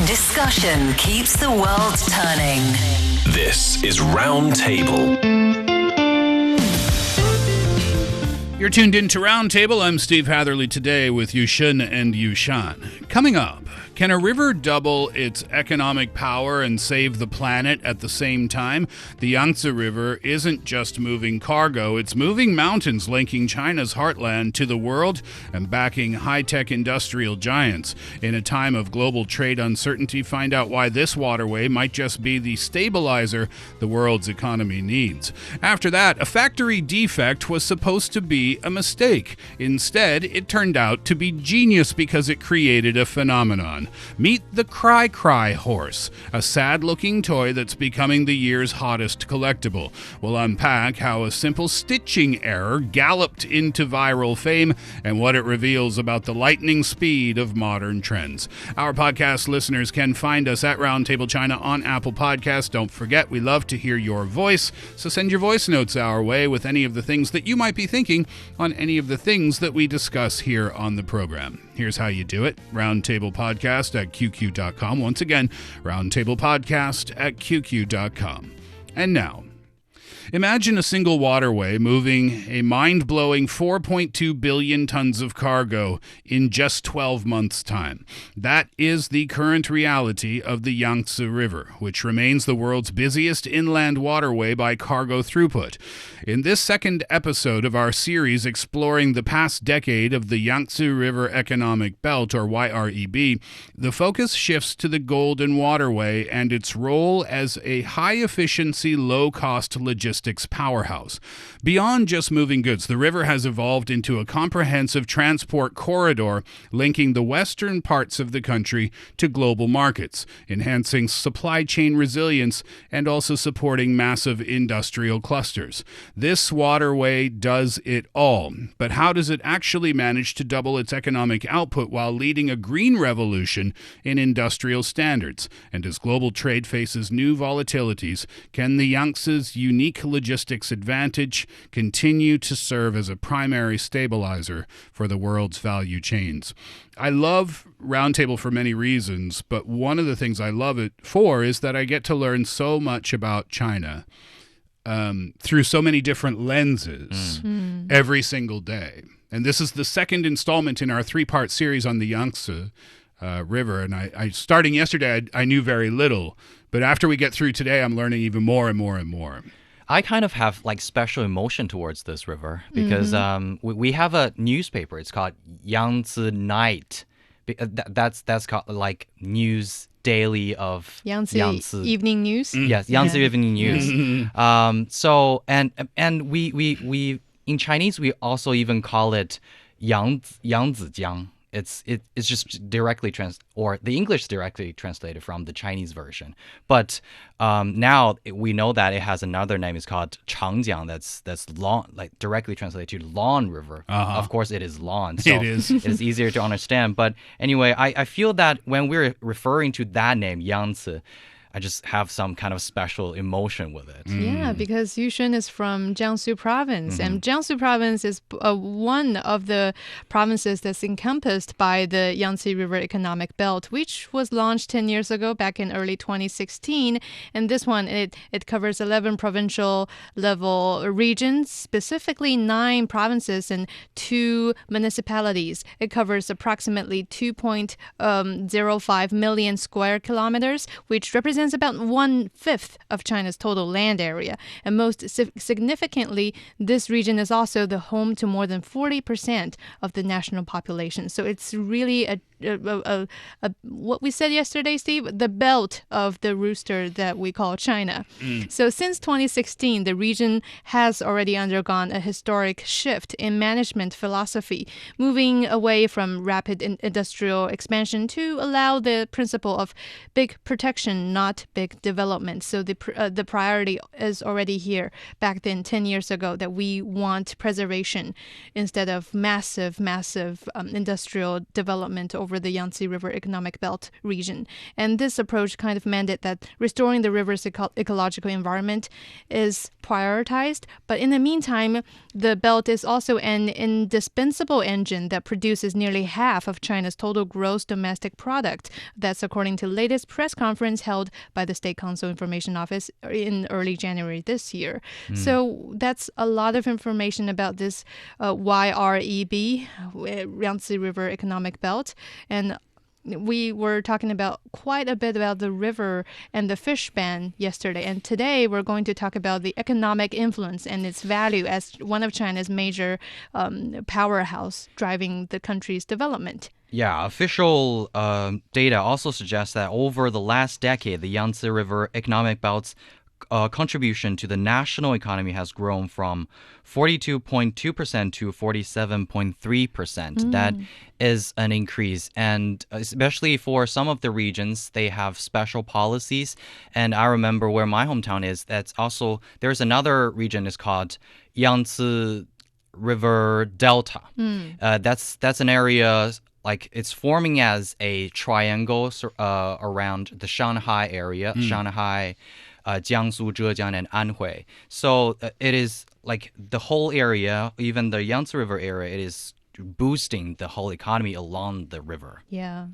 Discussion keeps the world turning. This is Roundtable. You're tuned in to Roundtable. I'm Steve Hatherley today with Yushan and Yushan. Coming up, can a river double its economic power and save the planet at the same time? The Yangtze River isn't just moving cargo, it's moving mountains linking China's heartland to the world and backing high-tech industrial giants. In a time of global trade uncertainty, find out why this waterway might just be the stabilizer the world's economy needs. After that, a factory defect was supposed to be a mistake. Instead, it turned out to be genius because it created a phenomenon. Meet the Cry horse, a sad-looking toy that's becoming the year's hottest collectible. We'll unpack how a simple stitching error galloped into viral fame and what it reveals about the lightning speed of modern trends. Our podcast listeners can find us at Roundtable China on Apple Podcasts. Don't forget, we love to hear your voice, so send your voice notes our way with any of the things that you might be thinking on any of the things that we discuss here on the program. Here's how you do it. Roundtable Podcast at QQ.com. Once again, Roundtable Podcast at QQ.com. And now, imagine a single waterway moving a mind-blowing 4.2 billion tons of cargo in just 12 months' time. That is the current reality of the Yangtze River, which remains the world's busiest inland waterway by cargo throughput. In this second episode of our series exploring the past decade of the Yangtze River Economic Belt, or YREB, the focus shifts to the Golden Waterway and its role as a high-efficiency, low-cost logistics powerhouse. Beyond just moving goods, the river has evolved into a comprehensive transport corridor linking the western parts of the country to global markets, enhancing supply chain resilience and also supporting massive industrial clusters. This waterway does it all, but how does it actually manage to double its economic output while leading a green revolution in industrial standards? And as global trade faces new volatilities, can the Yangtze's unique logistics advantage continue to serve as a primary stabilizer for the world's value chains? I love Roundtable for many reasons, but one of the things I love it for is that I get to learn so much about China through so many different lenses every single day. And this is the second installment in our three-part series on the Yangtze River. And I starting yesterday, I knew very little. But after we get through today, I'm learning even more and more and more. I kind of have like special emotion towards this river because we have a newspaper. It's called Yangtze Night. That's called like news daily of Yangtze Evening News. Yes, Yangtze Evening News. So and we in Chinese we also even call it Yangtze. It's just directly or the English directly translated from the Chinese version. But now we know that it has another name. It's called Changjiang. That's long, like directly translated to Lawn River. Of course, it is lawn. So it is. It is easier to understand. But anyway, I feel that when we're referring to that name, Yangtze, I just have some kind of special emotion with it. Yeah, because Yushan is from Jiangsu province, and Jiangsu province is one of the provinces that's encompassed by the Yangtze River Economic Belt, which was launched 10 years ago, back in early 2016. And this one, it covers 11 provincial level regions, specifically 9 provinces and 2 municipalities. It covers approximately 2.05 million square kilometers, which represents about 1/5 of China's total land area. And most significantly, this region is also the home to more than 40% of the national population. So it's really what we said yesterday, Steve, the belt of the rooster that we call China. So since 2016, the region has already undergone a historic shift in management philosophy, moving away from rapid industrial expansion to allow the principle of big protection, not big development. So the priority is already here back then 10 years ago that we want preservation instead of massive industrial development over over the Yangtze River Economic Belt region. And this approach kind of meant that restoring the river's ecological environment is prioritized. But in the meantime, the belt is also an indispensable engine that produces nearly half of China's total gross domestic product. That's according to the latest press conference held by the State Council Information Office in early January this year. So that's a lot of information about this YREB, Yangtze River Economic Belt. And we were talking about quite a bit about the river and the fish ban yesterday. And today we're going to talk about the economic influence and its value as one of China's major powerhouse driving the country's development. Yeah, official data also suggests that over the last decade, the Yangtze River Economic Belt's contribution to the national economy has grown from 42.2% to 47.3%. That is an increase. And especially for some of the regions, they have special policies. And I remember where my hometown is, there's another region is called Yangtze River Delta. That's an area like it's forming as a triangle around the Shanghai area, Shanghai, Jiangsu, Zhejiang, and Anhui. So it is like the whole area, even the Yangtze River area, it is boosting the whole economy along the river. Yeah.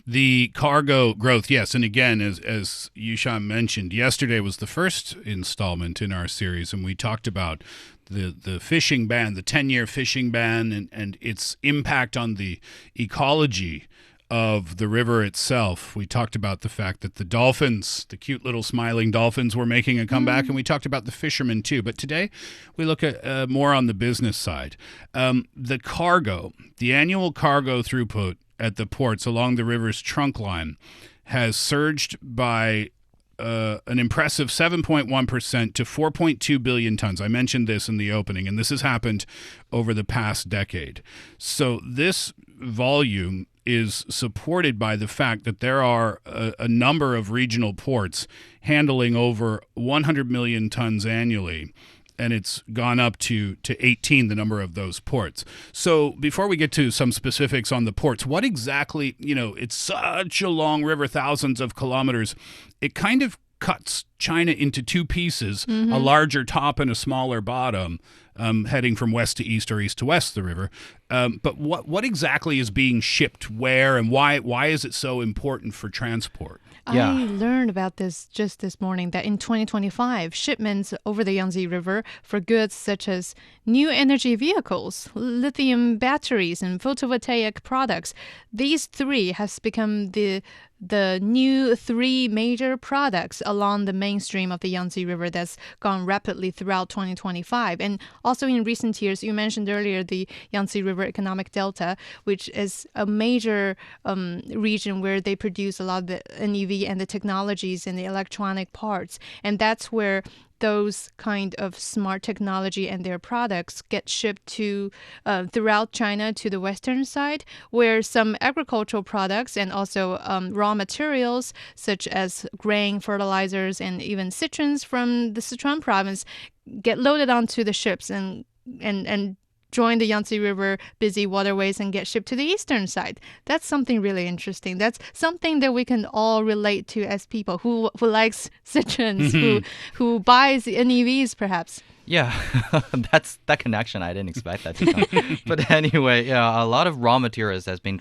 The cargo growth, yes. And again, as Yushan mentioned, yesterday was the first installment in our series, and we talked about the fishing ban, the 10-year fishing ban, and its impact on the ecology of the river itself. We talked about the fact that the dolphins, the cute little smiling dolphins, were making a comeback, and we talked about the fishermen too. But today we look at more on the business side. The cargo, the annual cargo throughput at the ports along the river's trunk line has surged by an impressive 7.1% to 4.2 billion tons. I mentioned this in the opening, and this has happened over the past decade. So this volume is supported by the fact that there are a number of regional ports handling over 100 million tons annually, and it's gone up to 18, the number of those ports. So before we get to some specifics on the ports, what exactly, it's such a long river, thousands of kilometers, it kind of cuts China into two pieces, a larger top and a smaller bottom, heading from west to east or east to west, the river. But what exactly is being shipped where, and why is it so important for transport? Yeah. I learned about this just this morning that in 2025, shipments over the Yangtze River for goods such as new energy vehicles, lithium batteries, and photovoltaic products, these three has become the new three major products along the mainstream of the Yangtze River that's gone rapidly throughout 2025. And also in recent years, you mentioned earlier the Yangtze River Economic Delta, which is a major region where they produce a lot of the NEV and the technologies and the electronic parts. And that's where those kind of smart technology and their products get shipped to throughout China to the western side, where some agricultural products and also raw materials such as grain, fertilizers, and even citrons from the Sichuan province get loaded onto the ships and join the Yangtze River busy waterways and get shipped to the eastern side. That's something really interesting. That's something that we can all relate to as people who likes citrons, who buys NEVs perhaps. Yeah, that's that connection. I didn't expect that to come. But anyway, yeah, a lot of raw materials has been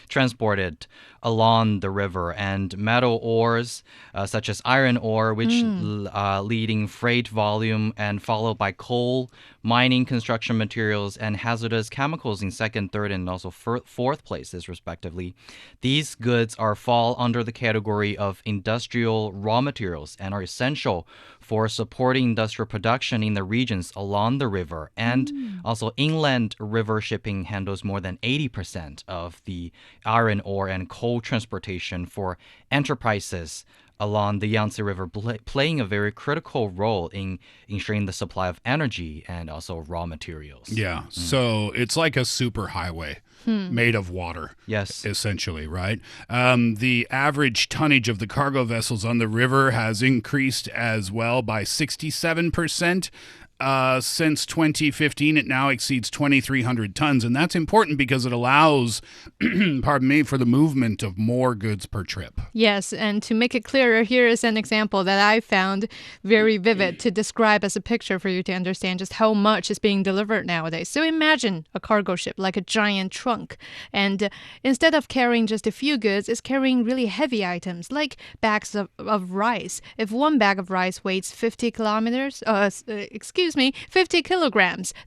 transported along the river, and metal ores such as iron ore, which leading freight volume, and followed by coal, mining, construction materials, and hazardous chemicals in second, third, and also fourth places, respectively. These goods fall under the category of industrial raw materials and are essential for supporting industrial production in the regions along the river. And also inland river shipping handles more than 80% of the iron ore and coal transportation for enterprises along the Yangtze River, playing a very critical role in ensuring the supply of energy and also raw materials. Yeah, so it's like a superhighway made of water. Yes. Essentially, right? The average tonnage of the cargo vessels on the river has increased as well by 67%. since 2015, it now exceeds 2,300 tons. And that's important because it allows, pardon me, for the movement of more goods per trip. Yes, and to make it clearer, here is an example that I found very vivid to describe as a picture for you to understand just how much is being delivered nowadays. So imagine a cargo ship like a giant trunk. And instead of carrying just a few goods, it's carrying really heavy items like bags of rice. If one bag of rice weighs 50 kilograms,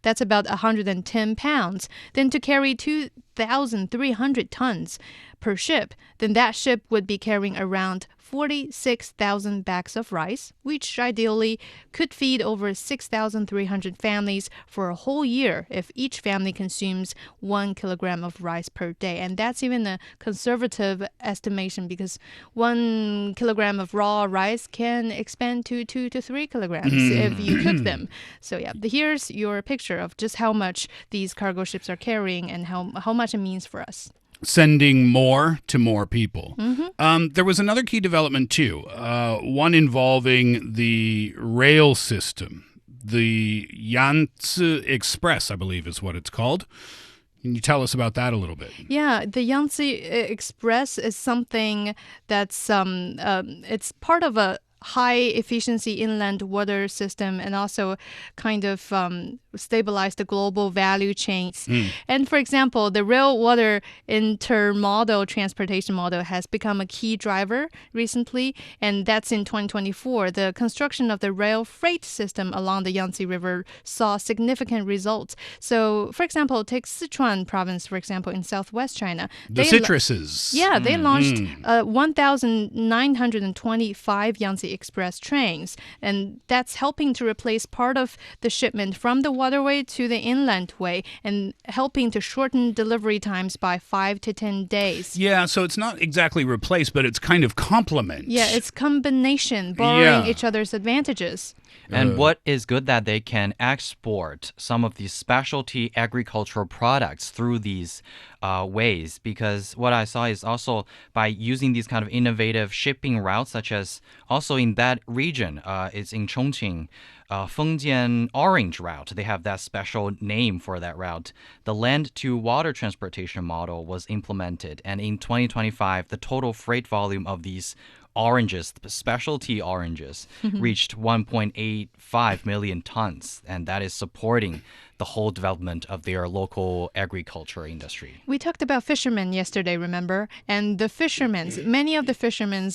that's about 110 pounds. Then to carry 2,300 tons per ship, then that ship would be carrying around 46,000 bags of rice, which ideally could feed over 6,300 families for a whole year if each family consumes 1 kilogram of rice per day. And that's even a conservative estimation because 1 kilogram of raw rice can expand to 2 to 3 kilograms if you cook them. So yeah, here's your picture of just how much these cargo ships are carrying and how much it means for us. Sending more to more people. There was another key development too, one involving the rail system. The Yangtze Express, I believe is what it's called. Can you tell us about that a little bit? Yeah, the Yangtze Express is something that's it's part of a high-efficiency inland water system and also kind of stabilize the global value chains. And for example, the rail water intermodal transportation model has become a key driver recently, and that's in 2024. The construction of the rail freight system along the Yangtze River saw significant results. So, for example, take Sichuan province, for example, in southwest China. The citruses. They launched 1,925 Yangtze Express trains, and that's helping to replace part of the shipment from the waterway to the inland way and helping to shorten delivery times by 5 to 10 days. Yeah, so it's not exactly replace, but it's kind of complement. Yeah, it's combination, borrowing each other's advantages. And what is good that they can export some of these specialty agricultural products through these ways, because what I saw is also by using these kind of innovative shipping routes, such as also in that region, it's in Chongqing, Fengjian Orange Route. They have that special name for that route. The land-to-water transportation model was implemented, and in 2025, the total freight volume of these oranges, specialty oranges, reached 1.85 million tons, and that is supporting the whole development of their local agriculture industry. We talked about fishermen yesterday, remember? And the fishermen, many of the fishermen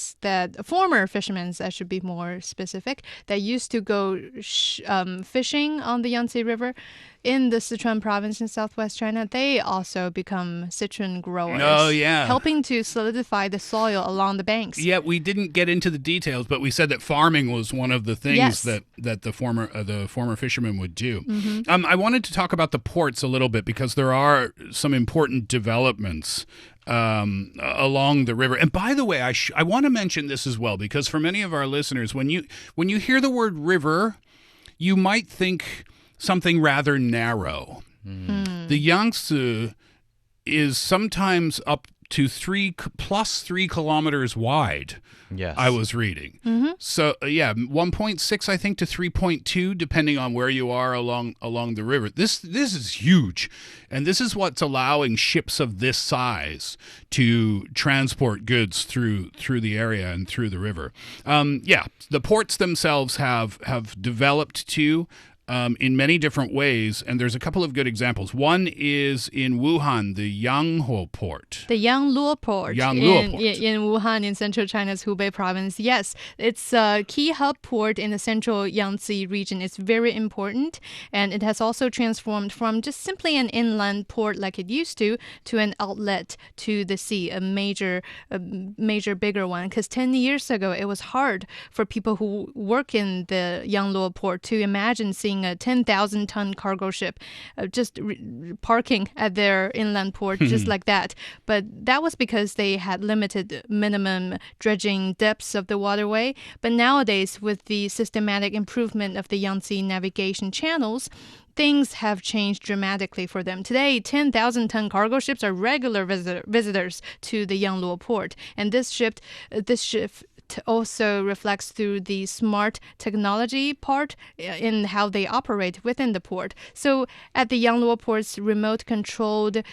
former fishermen, I should be more specific, that used to go fishing on the Yangtze River in the Sichuan province in southwest China, they also become citron growers. Oh, yeah. Helping to solidify the soil along the banks. Yeah, we didn't get into the details, but we said that farming was one of the things that the former fishermen would do. I wanted to talk about the ports a little bit because there are some important developments along the river. And by the way, I want to mention this as well, because for many of our listeners, when you hear the word river, you might think something rather narrow. The Yangtze is sometimes up to 3 kilometers wide. Yes. I was reading. So 1.6 I think to 3.2 depending on where you are along the river. This is huge, and this is what's allowing ships of this size to transport goods through the area and through the river. The ports themselves have developed too. In many different ways, and there's a couple of good examples. One is in Wuhan, the Yanghuo port. The Yangluo port. In Wuhan, in central China's Hubei province. Yes, it's a key hub port in the central Yangtze region. It's very important, and it has also transformed from just simply an inland port like it used to an outlet to the sea, a major bigger one. Because 10 years ago, it was hard for people who work in the Yangluo port to imagine seeing a 10,000-ton cargo ship just parking at their inland port just like that. But that was because they had limited minimum dredging depths of the waterway. But nowadays, with the systematic improvement of the Yangtze navigation channels, things have changed dramatically for them. Today, 10,000-ton cargo ships are regular visitors to the Yangluo port. And this ship that also reflects through the smart technology part in how they operate within the port. So at the Yangluo Port's remote-controlled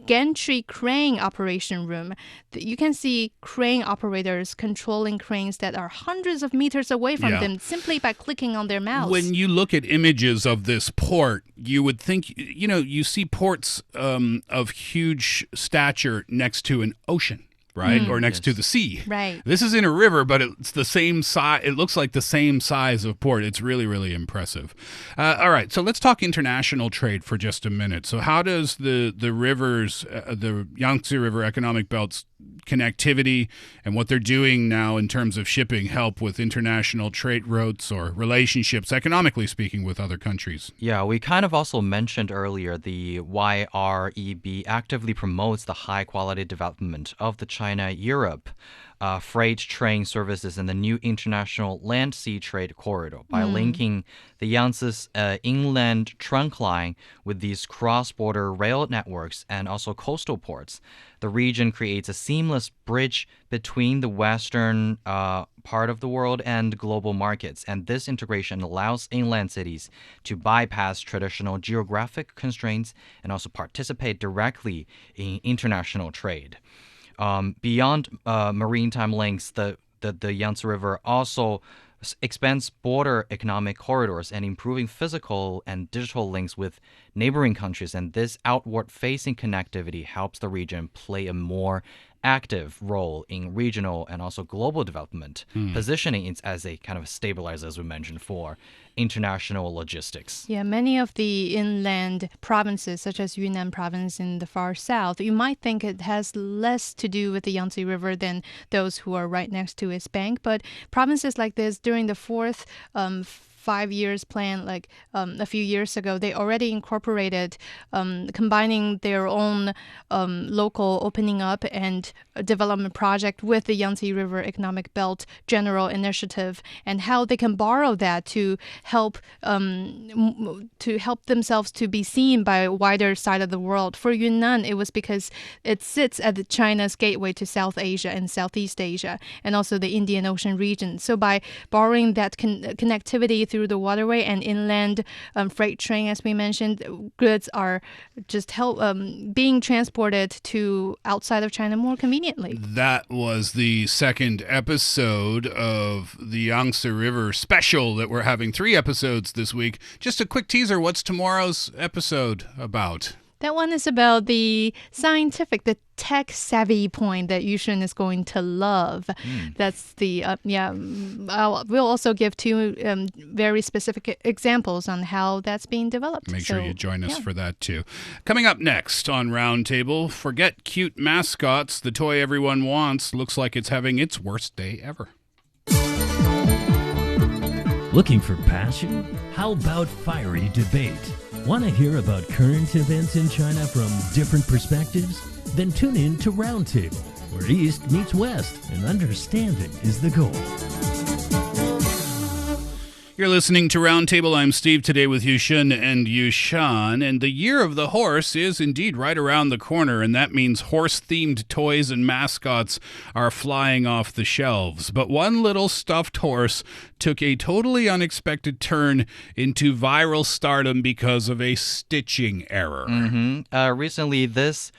gantry crane operation room, you can see crane operators controlling cranes that are hundreds of meters away from them simply by clicking on their mouse. When you look at images of this port, you would think, you see ports of huge stature next to an ocean. Right? Or next to the sea. Right. This is in a river, but it's the same size. It looks like the same size of port. It's really, really impressive. All right. So let's talk international trade for just a minute. So how does the rivers, the Yangtze River economic belt's connectivity and what they're doing now in terms of shipping help with international trade routes or relationships, economically speaking, with other countries? Yeah, we kind of also mentioned earlier the YREB actively promotes the high-quality development of the China-Europe freight train services in the new international land-sea trade corridor by linking the Yangtze's inland trunk line with these cross-border rail networks and also coastal ports. The region creates a seamless bridge between the western part of the world and global markets, and this integration allows inland cities to bypass traditional geographic constraints and also participate directly in international trade. Beyond maritime links, the Yangtze River also expands border economic corridors and improving physical and digital links with neighboring countries. And this outward-facing connectivity helps the region play a more active role in regional and also global development, positioning it as a kind of stabilizer, as we mentioned, for international logistics. Yeah, many of the inland provinces, such as Yunnan province in the far south, you might think it has less to do with the Yangtze River than those who are right next to its bank. But provinces like this, during the fourth 5 years plan, like a few years ago, they already incorporated combining their own local opening up and development project with the Yangtze River Economic Belt General Initiative, and how they can borrow that to help themselves to be seen by a wider side of the world. For Yunnan, it was because it sits at China's gateway to South Asia and Southeast Asia, and also the Indian Ocean region. So by borrowing that connectivity through the waterway and inland freight train, as we mentioned, goods are just being transported to outside of China more conveniently. That was the second episode of the Yangtze River special that we're having 3 episodes this week. Just a quick teaser. What's tomorrow's episode about? That one is about the tech-savvy point that Yushan is going to love. That's the, we'll also give 2 very specific examples on how that's being developed. Make sure you join us for that, too. Coming up next on Roundtable, forget cute mascots. The toy everyone wants looks like it's having its worst day ever. Looking for passion? How about fiery debate? Want to hear about current events in China from different perspectives? Then tune in to Roundtable, where East meets West and understanding is the goal. You're listening to Roundtable. I'm Steve, today with Yushan and Yushan. And the year of the horse is indeed right around the corner, and that means horse-themed toys and mascots are flying off the shelves. But one little stuffed horse took a totally unexpected turn into viral stardom because of a stitching error. Recently, this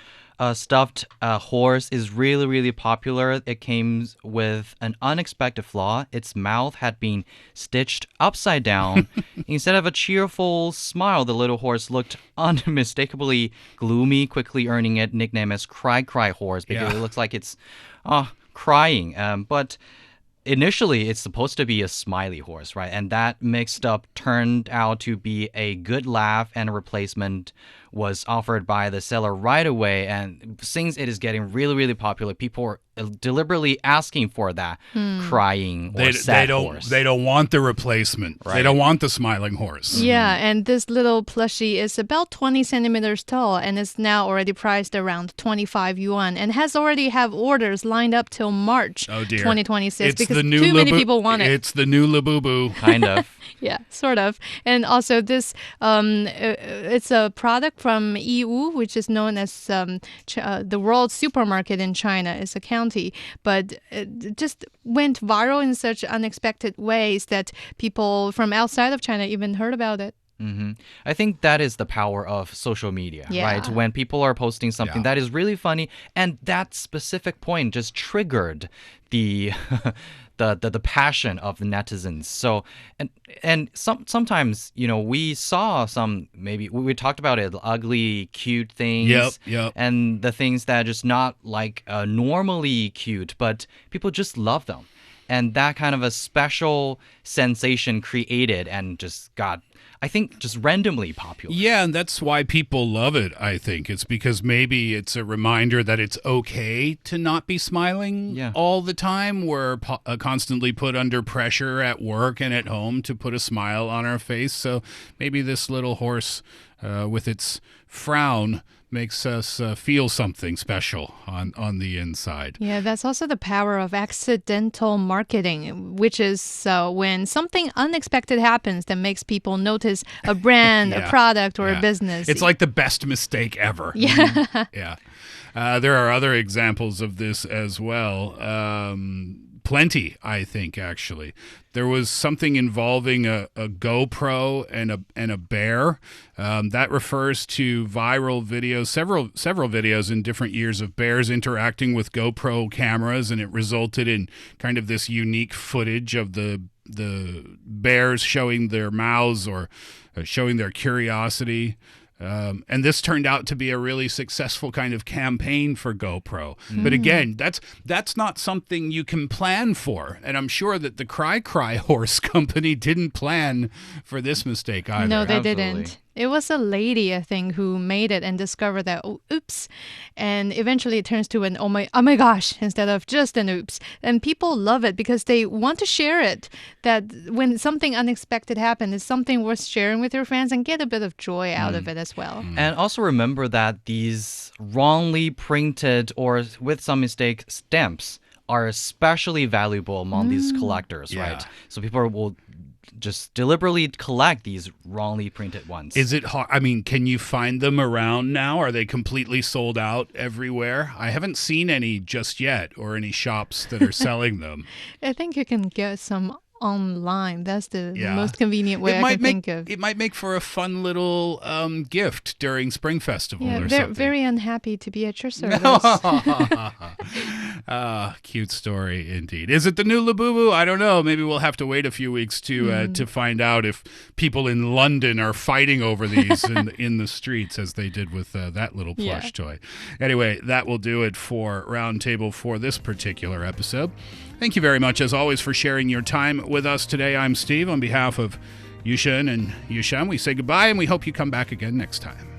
stuffed horse is really, really popular. It came with an unexpected flaw. Its mouth had been stitched upside down. Instead of a cheerful smile, the little horse looked unmistakably gloomy, quickly earning it nickname as Cry Cry Horse because it looks like it's crying. But initially, it's supposed to be a smiley horse, right? And that mixed up turned out to be a good laugh, and a replacement was offered by the seller right away. And since it is getting really, really popular, people are deliberately asking for that crying or sad horse. They don't want the replacement. Right. They don't want the smiling horse. Yeah, and this little plushie is about 20 centimeters tall and is now already priced around 25 yuan and has already have orders lined up till March 2026 because too many people want it. It's the new Labubu. Kind of. Yeah, sort of. And also this, it's a product from EU, which is known as the world supermarket in China. It's accounted county, but it just went viral in such unexpected ways that people from outside of China even heard about it. I think that is the power of social media, Yeah. right? When people are posting something Yeah. that is really funny, and that specific point just triggered the the passion of the netizens. So and sometimes we saw some, maybe we talked about it, ugly, cute things, Yep. and the things that are just not like normally cute, but people just love them. And that kind of a special sensation created and just got, I think, just randomly popular. Yeah, and that's why people love it, I think. It's because maybe it's a reminder that it's okay to not be smiling all the time. We're constantly put under pressure at work and at home to put a smile on our face. So maybe this little horse with its frown makes us feel something special on the inside. Yeah, that's also the power of accidental marketing, which is when something unexpected happens that makes people notice a brand, a product, or a business. It's like the best mistake ever. Yeah. Yeah. There are other examples of this as well. Plenty, I think, actually. There was something involving a GoPro and a bear. That refers to viral videos, several videos in different years of bears interacting with GoPro cameras, and it resulted in kind of this unique footage of the bears showing their mouths or showing their curiosity. And this turned out to be a really successful kind of campaign for GoPro. But again, that's not something you can plan for. And I'm sure that the Cry Horse company didn't plan for this mistake either. No, they Absolutely. didn't. It was a lady, I think, who made it and discovered that, oops. And eventually it turns to an oh my gosh instead of just an oops. And people love it because they want to share it. That when something unexpected happens, it's something worth sharing with your friends and get a bit of joy out of it as well. And also remember that these wrongly printed or with some mistake stamps are especially valuable among these collectors, right? So people will just deliberately collect these wrongly printed ones. Is it hard? I mean, can you find them around now? Are they completely sold out everywhere? I haven't seen any just yet, or any shops that are selling them. I think you can get some online. That's the most convenient way I can think of. It might make for a fun little gift during Spring Festival Yeah, or they're something. very unhappy to be at your service. Cute story indeed. Is it the new Labubu? I don't know. Maybe we'll have to wait a few weeks to find out if people in London are fighting over these in the streets as they did with that little plush toy. Anyway, that will do it for Roundtable for this particular episode. Thank you very much, as always, for sharing your time with us today. I'm Steve. On behalf of Yushan and Yushan, we say goodbye, and we hope you come back again next time.